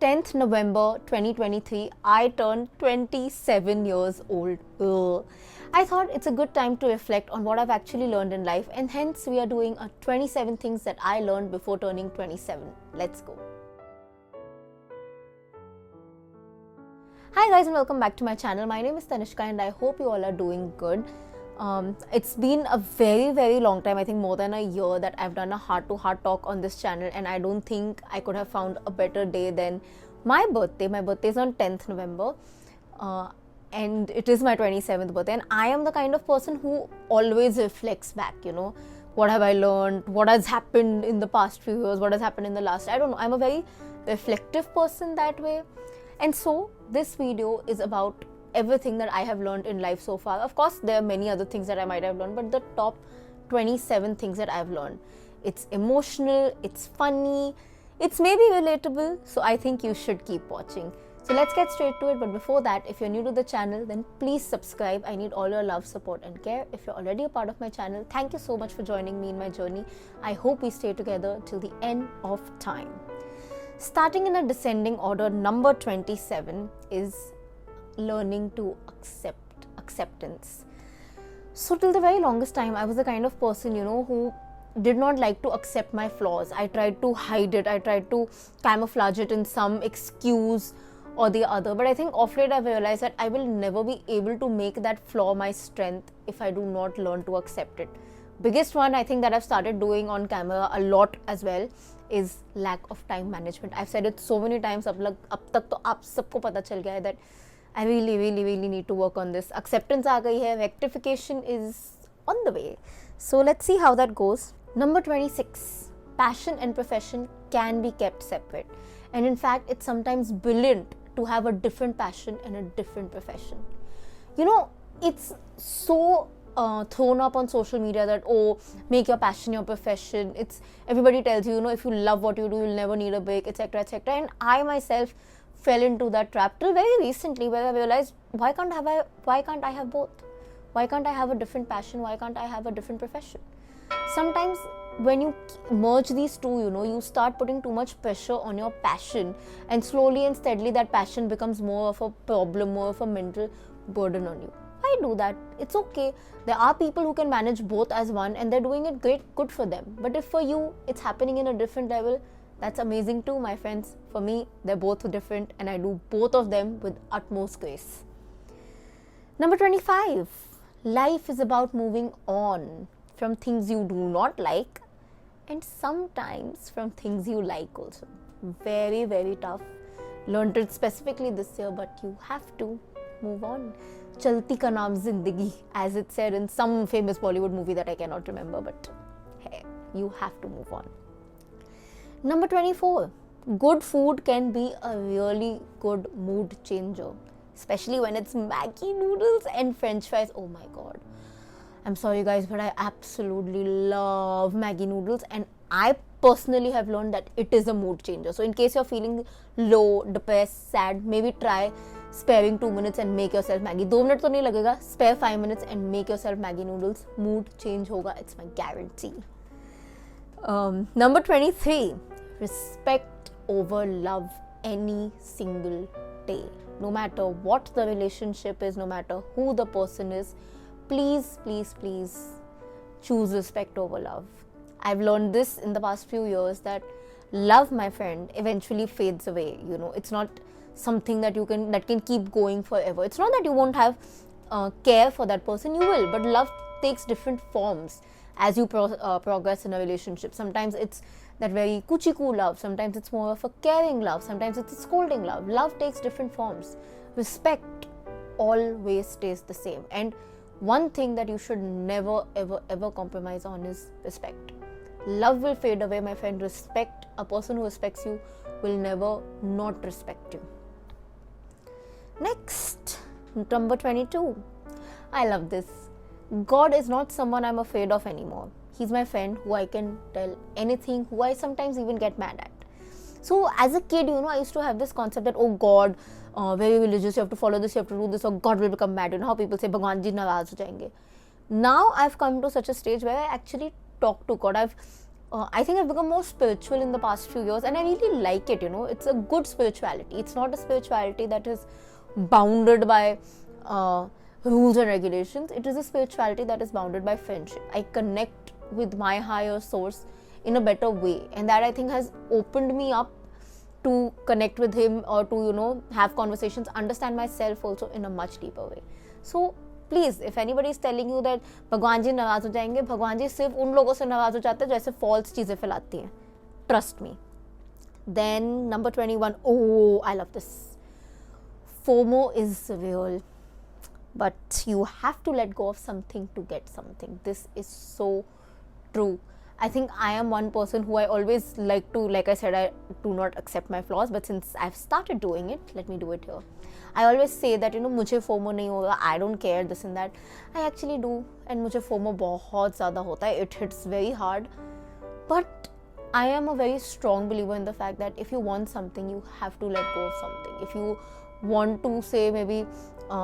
10th November 2023, I turned 27 years old. Ugh. I thought it's a good time to reflect on what I've actually learned in life, and hence we are doing a 27 things that I learned before turning 27. Let's go. Hi guys and welcome back to my channel. My name is Tanishka and I hope you all are doing good. It's been a very long time, I think more than a year, that I've done a heart-to-heart talk on this channel, and I don't think I could have found a better day than my birthday. My birthday is on 10th November and it is my 27th birthday, and I am the kind of person who always reflects back, what have I learned, what has happened in the past few years, what has happened in the last, I don't know, I'm a very reflective person that way. And so this video is about everything that I have learned in life so far. Of course, there are many other things that I might have learned, but the top 27 things that I've learned. It's emotional, it's funny, it's maybe relatable, so I think you should keep watching. So let's get straight to it. But before that, if you're new to the channel, then please subscribe. I need all your love, support and care. If you're already a part of my channel, thank you so much for joining me in my journey. I hope we stay together till the end of time. Starting in a descending order, number 27 is learning to acceptance. So till the very longest time, I was the kind of person, who did not like to accept my flaws. I tried to hide it. I tried to camouflage it in some excuse or the other. But I think of late I've realized that I will never be able to make that flaw my strength if I do not learn to accept it. Biggest one I think that I've started doing on camera a lot as well is lack of time management. I've said it so many times, ab tak to aap sabko pata chal gaya hai that I really need to work on this. Acceptance aa gayi hai, rectification is on the way. So let's see how that goes. Number 26, passion and profession can be kept separate. And in fact, it's sometimes brilliant to have a different passion and a different profession. It's so thrown up on social media that, oh, make your passion your profession. It's everybody tells you, if you love what you do, you'll never need a break, etc, etc. And I myself fell into that trap till very recently, where I realized, why can't I have both? Why can't I have a different passion? Why can't I have a different profession? Sometimes when you merge these two, you start putting too much pressure on your passion, and slowly and steadily that passion becomes more of a problem, more of a mental burden on you. I do that. It's okay. There are people who can manage both as one and they're doing it good for them. But if for you, it's happening in a different level, that's amazing too, my friends. For me, they're both different and I do both of them with utmost grace. Number 25, life is about moving on from things you do not like and sometimes from things you like also. Very tough. Learned it specifically this year, but you have to move on. Chalti ka naam zindagi, as it said in some famous Bollywood movie that I cannot remember, but hey, you have to move on. Number 24, good food can be a really good mood changer, especially when it's Maggi noodles and French fries. Oh my god. I'm sorry guys, but I absolutely love Maggi noodles, and I personally have learned that it is a mood changer. So in case you're feeling low, depressed, sad, maybe try sparing 2 minutes and make yourself Maggi. 2 minutes to nahi lagega, spare 5 minutes and make yourself Maggi noodles. Mood change hoga, it's my guarantee. Number 23, respect over love any single day. No matter what the relationship is, no matter who the person is, please choose respect over love. I've learned this in the past few years that love, my friend, eventually fades away. It's not something that can keep going forever. It's not that you won't have care for that person, you will, but love takes different forms as you progress in a relationship. Sometimes it's that very kuchiku love, sometimes it's more of a caring love, sometimes it's a scolding love. Love takes different forms. Respect always stays the same, and one thing that you should never ever compromise on is respect. Love will fade away, my friend. Respect, a person who respects you will never not respect you. Next, number 22. I love this. God is not someone I'm afraid of anymore. He's my friend who I can tell anything, who I sometimes even get mad at. So as a kid, I used to have this concept that, oh God, very religious, you have to follow this, you have to do this, or God will become mad. How people say, Bhagwan ji naraz ho jayenge. Now I've come to such a stage where I actually talk to God. I've I think I've become more spiritual in the past few years, and I really like it. It's a good spirituality. It's not a spirituality that is bounded by rules and regulations. It is a spirituality that is bounded by friendship. I connect with my higher source in a better way, and that I think has opened me up to connect with him, or to have conversations, understand myself also in a much deeper way. So please if anybody is telling you that भगवान जी नाराज हो जाएंगे, भगवान जी सिर्फ उन लोगों से नाराज हो जाते हैं जो ऐसे फॉल्स चीज़ें फैलाती हैं. Trust me. Then number 21, oh I love this. FOMO is real, but you have to let go of something to get something. This is so true. I think I am one person who I always like I said, I do not accept my flaws, but since I've started doing it, let me do it here. I always say that मुझे FOMO नहीं होगा, I don't care this and that. I actually do, and मुझे FOMO बहुत ज़्यादा होता है. It hits very hard, but I am a very strong believer in the fact that if you want something, you have to let go of something. If you want to say maybe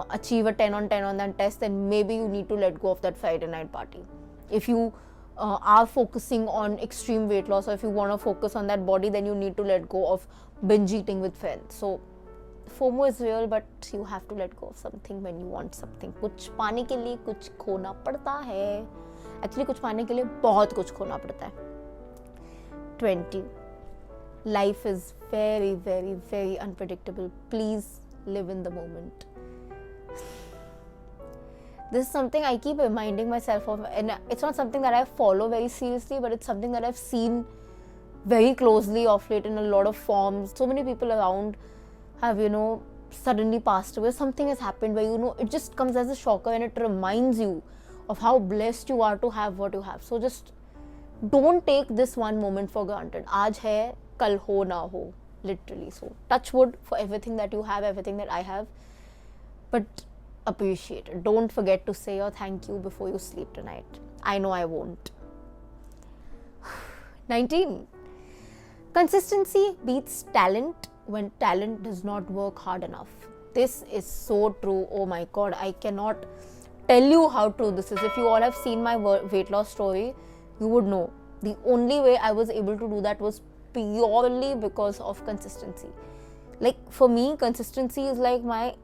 achieve a 10 on 10 on that test, then maybe you need to let go of that Friday night party. If you are focusing on extreme weight loss, or if you want to focus on that body, then you need to let go of binge eating with friends. So FOMO is real, but you have to let go of something when you want something. कुछ पाने के लिए कुछ खोना पड़ता है. Actually कुछ पाने के लिए बहुत कुछ खोना पड़ता है. 20. Life is very, very, very unpredictable. Please live in the moment. This is something I keep reminding myself of, and it's not something that I follow very seriously, but it's something that I've seen very closely of late in a lot of forms. So many people around have, suddenly passed away. Something has happened where, it just comes as a shocker, and it reminds you of how blessed you are to have what you have. So just don't take this one moment for granted. Aaj hai, kal ho na ho, literally. So touch wood for everything that you have, everything that I have, but appreciate it. Don't forget to say your thank you before you sleep tonight. I know I won't. 19. Consistency beats talent when talent does not work hard enough. This is so true. Oh my god, I cannot tell you how true this is. If you all have seen my weight loss story, you would know. The only way I was able to do that was purely because of consistency. Like for me, consistency is like my,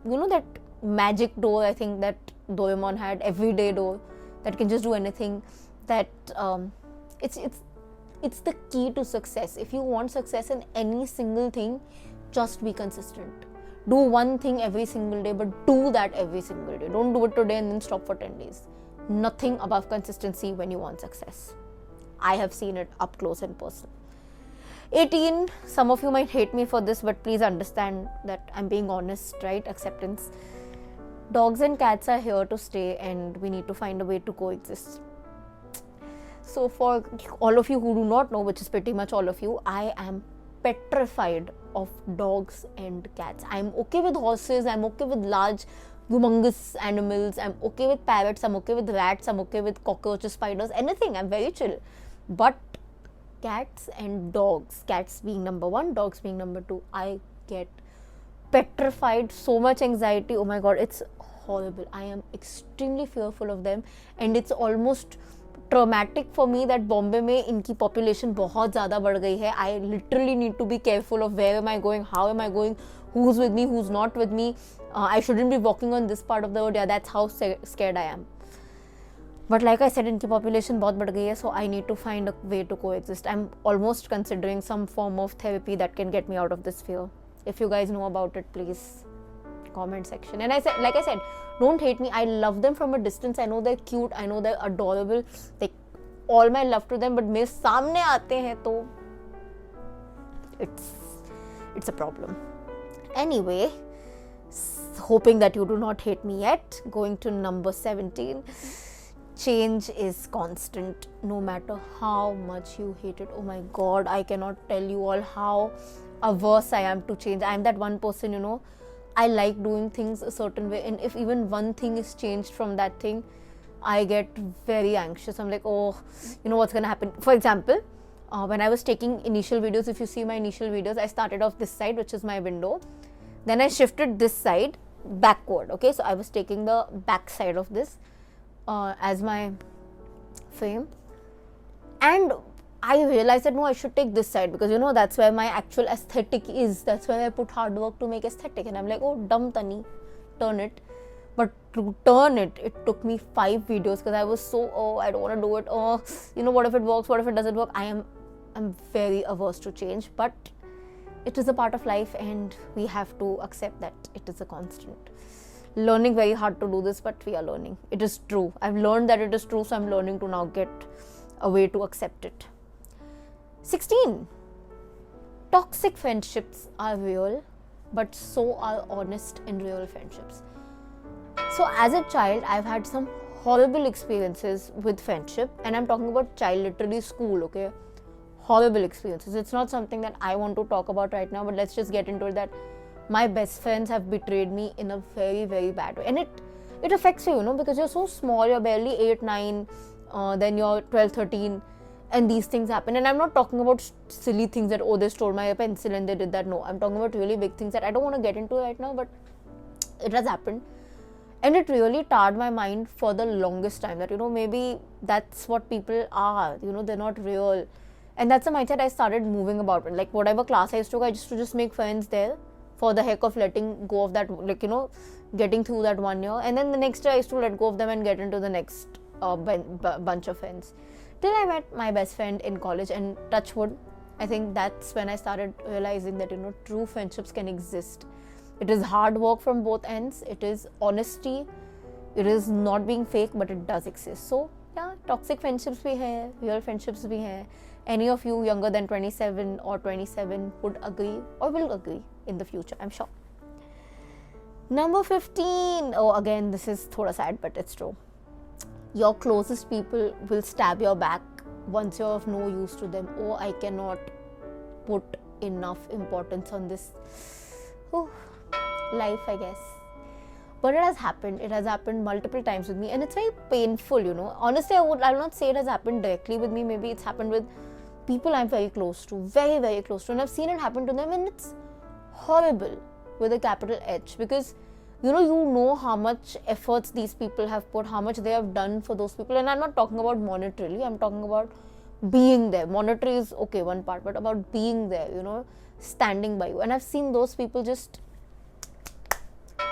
that magic door, I think, that Doraemon had, everyday door that can just do anything. That it's the key to success. If you want success in any single thing, just be consistent. Do one thing every single day, but do that every single day. Don't do it today and then stop for 10 days. Nothing above consistency when you want success. I have seen it up close and personal. 18. Some of you might hate me for this, but please understand that I'm being honest, right? Acceptance. Dogs and cats are here to stay, and we need to find a way to coexist. So for all of you who do not know, which is pretty much all of you, I am petrified of dogs and cats. I'm okay with horses, I'm okay with large, humongous animals, I'm okay with parrots, I'm okay with rats, I'm okay with cockroaches, spiders, anything, I'm very chill. But cats and dogs, cats being number 1, dogs being number 2, I get petrified, so much anxiety. Oh my god, it's horrible. I am extremely fearful of them, and it's almost traumatic for me that Bombay में इनकी population बहुत ज़्यादा बढ़ गई है. I literally need to be careful of where am I going, how am I going, who's with me, who's not with me. I shouldn't be walking on this part of the road. Yeah, that's how scared I am. But like I said, इनकी population बहुत बढ़ गई है, so I need to find a way to coexist. I'm almost considering some form of therapy that can get me out of this fear. If you guys know about it, please comment section. And like I said, don't hate me. I love them from a distance. I know they're cute, I know they're adorable, like all my love to them, but मेरे सामने आते हैं तो it's a problem. Anyway, hoping that you do not hate me yet. Going to number 17. Change is constant, no matter how much you hate it. Oh my god, I cannot tell you all how averse I am to change. I am that one person, I like doing things a certain way, and if even one thing is changed from that thing, I get very anxious. I'm like, oh, what's gonna happen? For example, when I was taking initial videos, if you see my initial videos, I started off this side, which is my window. Then I shifted this side backward. Okay, so I was taking the back side of this as my frame, And I realized that no, I should take this side, because that's where my actual aesthetic is. That's where I put hard work to make aesthetic. And I'm like, oh, dumb Tani, turn it. But to turn it, it took me 5 videos, because I was so, I don't want to do it. What if it works? What if it doesn't work? I'm very averse to change, but it is a part of life, and we have to accept that it is a constant. Learning very hard to do this, but we are learning. It is true. I've learned that it is true, so I'm learning to now get a way to accept it. 16. Toxic friendships are real, but so are honest and real friendships. So as a child, I've had some horrible experiences with friendship, and I'm talking about child, literally school, okay? Horrible experiences. It's not something that I want to talk about right now, but let's just get into it, that my best friends have betrayed me in a very, very bad way. And it affects you, because you're so small, you're barely 8, 9, then you're 12, 13, and these things happen. And I'm not talking about silly things that, they stole my pencil and they did that. No, I'm talking about really big things that I don't want to get into right now, but it has happened. And it really tarred my mind for the longest time, that, maybe that's what people are, they're not real. And that's the mindset I started moving about. Like, whatever class I used to go, I used to just make friends there for the heck of letting go of that, getting through that 1 year. And then the next year I used to let go of them and get into the next bunch of friends. Till I met my best friend in college, and touch wood, I think that's when I started realizing that, true friendships can exist. It is hard work from both ends. It is honesty. It is not being fake, but it does exist. So, yeah, toxic friendships bhi hai, real friendships bhi hai. Any of you younger than 27 or 27 would agree or will agree in the future, I'm sure. Number 15. Oh, again, this is thoda sad, but it's true. Your closest people will stab your back once you're of no use to them. Oh, I cannot put enough importance on this. Life, I guess. But it has happened. It has happened multiple times with me, and it's very painful, Honestly, I'll not say it has happened directly with me. Maybe it's happened with people I'm very close to, very, very close to, and I've seen it happen to them, and it's horrible with a capital H, because you know how much efforts these people have put, how much they have done for those people. And I'm not talking about monetarily, I'm talking about being there. Monetary is okay, one part, but about being there, standing by you. And I've seen those people just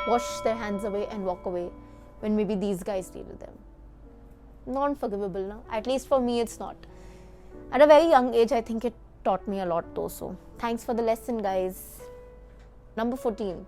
wash their hands away and walk away when maybe these guys deal with them. Non-forgivable now. At least for me, it's not. At a very young age, I think it taught me a lot though. So thanks for the lesson, guys. Number 14.